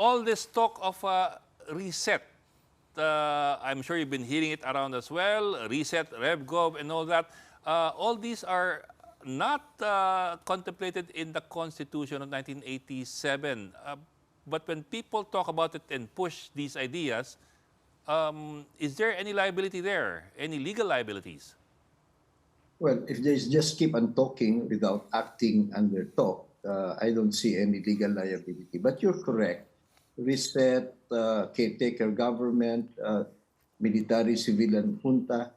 all this talk of reset, I'm sure you've been hearing it around as well, reset, RevGov, and all that. All these are not contemplated in the Constitution of 1987. But when people talk about it and push these ideas, is there any liability there? Any legal liabilities? Well, if they just keep on talking without acting under talk, I don't see any legal liability. But you're correct. Reset, caretaker government, military, civilian junta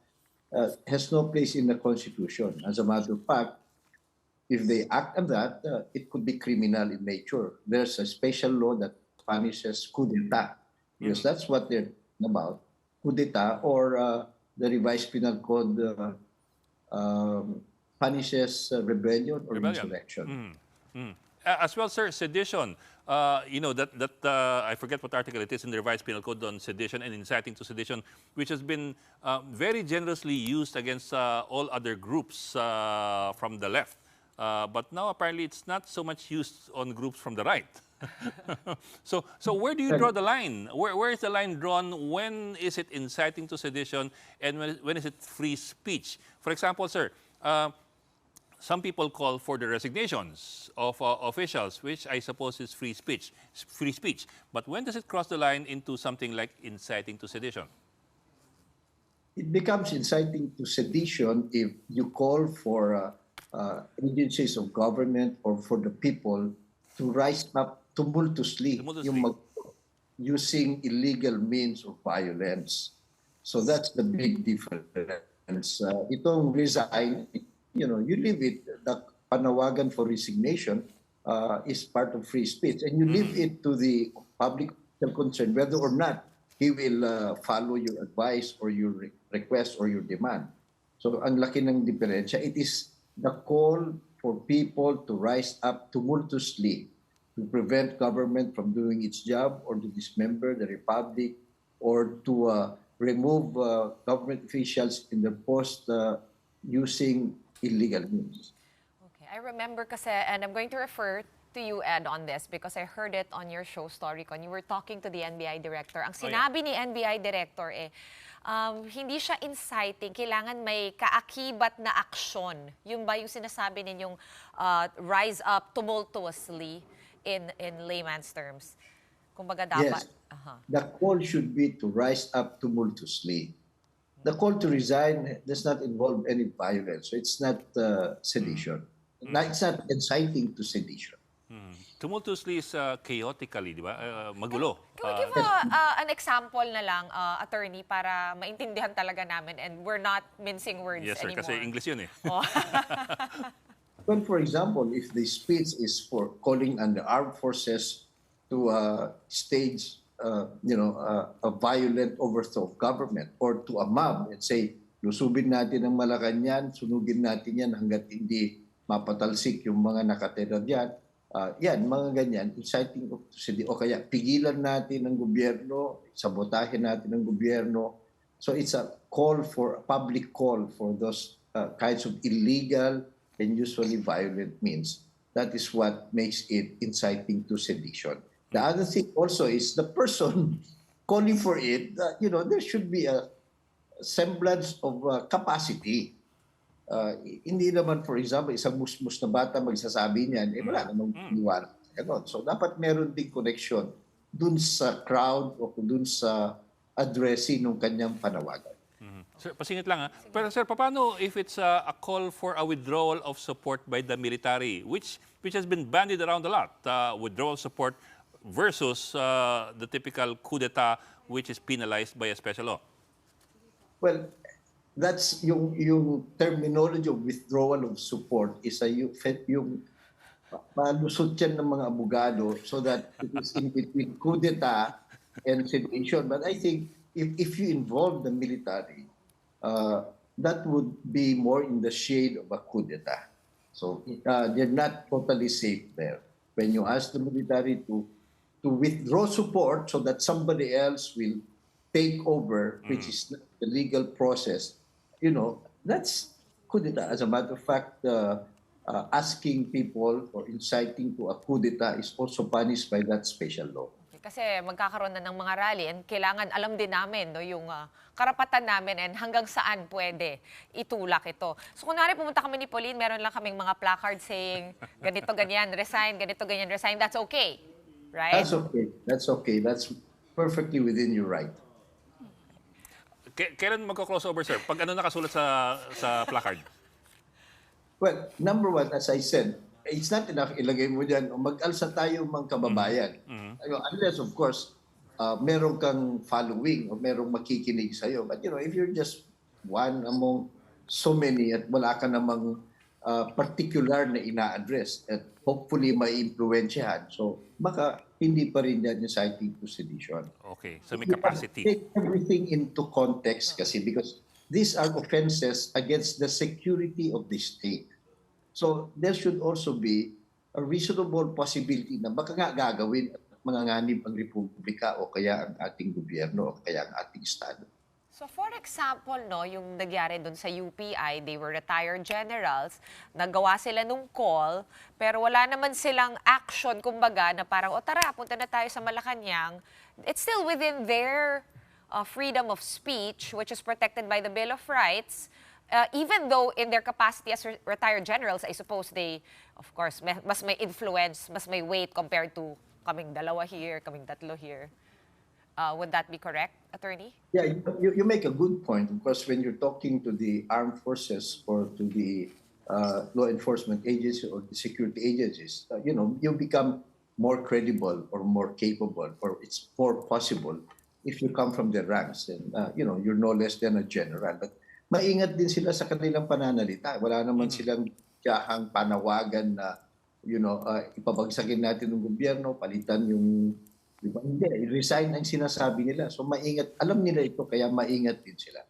has no place in the Constitution. As a matter of fact, if they act on that, it could be criminal in nature. There's a special law that punishes coup d'etat, because that's what they're about, coup d'etat, or the revised penal code punishes rebellion or insurrection. As well, sir, sedition. You know, I forget what article it is in the revised penal code on sedition and inciting to sedition, which has been very generously used against all other groups from the left. But now apparently it's not so much used on groups from the right. So where do you draw the line? Where is the line drawn? When is it inciting to sedition, and when is it free speech? For example, sir, some people call for the resignations of officials, which I suppose is free speech. But when does it cross the line into something like inciting to sedition? It becomes inciting to sedition if you call for agencies of government or for the people to rise up tumultuously. Using illegal means of violence. So that's the big difference. Itong resign, you leave it, the panawagan for resignation is part of free speech. And you leave it to the public concern whether or not he will follow your advice or your request or your demand. So ang laki ng diferensya. It is the call for people to rise up tumultuously to prevent government from doing its job or to dismember the republic or to remove government officials in their post using illegal means. Okay, I remember kasi, and I'm going to refer to you, Ed, on this because I heard it on your show, Storycon. You were talking to the NBI director. Ang sinabi ni NBI director hindi siya inciting, kailangan may kaakibat na aksyon. Yung ba yung sinasabi ninyong rise up tumultuously in layman's terms? Kumbaga dapat. Yes. The call should be to rise up tumultuously. The call to resign does not involve any violence. So it's not sedition. It's not inciting to sedition. Tumultuously is chaotically, di ba? Magulo. Can we give an example na lang, attorney, para maintindihan talaga namin and we're not mincing words yes, sir, anymore? Kasi English yun eh. Well, for example, if the speech is for calling on the armed forces to stage a violent overthrow of government or to a mob and say, lusubin natin ang Malacanang, sunugin natin yan hanggat hindi mapatalsik yung mga nakatira diyan. Yan, mga ganyan, inciting to sedition. O kaya, pigilan natin ang gobyerno, sabotahin natin ang gobyerno. So it's a public call for those kinds of illegal and usually violent means. That is what makes it inciting to sedition. The other thing also is the person calling for it, there should be a semblance of capacity. Hindi naman, for example, isang musmus na bata magsasabi niyan, wala namang iniwala. So dapat meron ding connection dun sa crowd o dun sa addressing ng kanyang panawagan. Sir, pasingit lang ha. Pero sir, paano if it's a call for a withdrawal of support by the military, which has been bandied around a lot, withdrawal support versus the typical coup d'etat, which is penalized by a special law? Well, that's yung terminology of withdrawal of support is yung malusot yan ng mga abogado so that it is in between coup d'etat and sedition. But I think if you involve the military, that would be more in the shade of a coup d'etat. So they're not totally safe there. When you ask the military to withdraw support so that somebody else will take over, which is the legal process, that's coup d'etat. As a matter of fact, asking people or inciting to a coup d'etat is also punished by that special law. Kasi magkakaroon na ng mga rally and kailangan alam din namin no, yung karapatan namin and hanggang saan pwede itulak ito. So kunwari pumunta kami ni Pauline, meron lang kaming mga placards saying ganito, ganyan, resign, ganito, ganyan, resign. That's okay, right? That's okay. That's okay. That's perfectly within your right. Kailan magko-crossover, sir? Pag ano nakasulat sa placard? Well, number one, as I said, it's not enough ilagay mo dyan, mag-alsa tayo mga kababayan. Unless, of course, meron kang following o merong makikinig sa'yo. But, if you're just one among so many at wala ka namang particular na ina-address at hopefully may impluensyahan. So, baka hindi pa rin yan inciting to sedition. Okay, so may capacity. Take everything into context kasi because these are offenses against the security of the state. So, there should also be a reasonable possibility na baka nga gagawin at manganganib ang Republika o kaya ang ating gobyerno o kaya ang ating Estado. So for example, no, yung nagyari dun sa UPI, they were retired generals, nagawa sila nung call, pero wala naman silang action, kumbaga, na parang, o tara, punta na tayo sa Malacanang. It's still within their freedom of speech, which is protected by the Bill of Rights. Even though in their capacity as retired generals, I suppose they, of course, mas may influence, mas may weight compared to kaming dalawa here, kaming tatlo here. Would that be correct, Attorney? Yeah, you make a good point. Of course, when you're talking to the armed forces or to the law enforcement agencies or the security agencies, you become more credible or more capable, or it's more possible if you come from their ranks. And, you're no less than a general. But maingat din sila sa kanilang pananalita. Wala naman silang tiyahang panawagan na, ipabagsakin natin ng gobyerno, palitan yung, di ba? Hindi, resign ang sinasabi nila. So maingat, alam nila ito, kaya maingat din sila.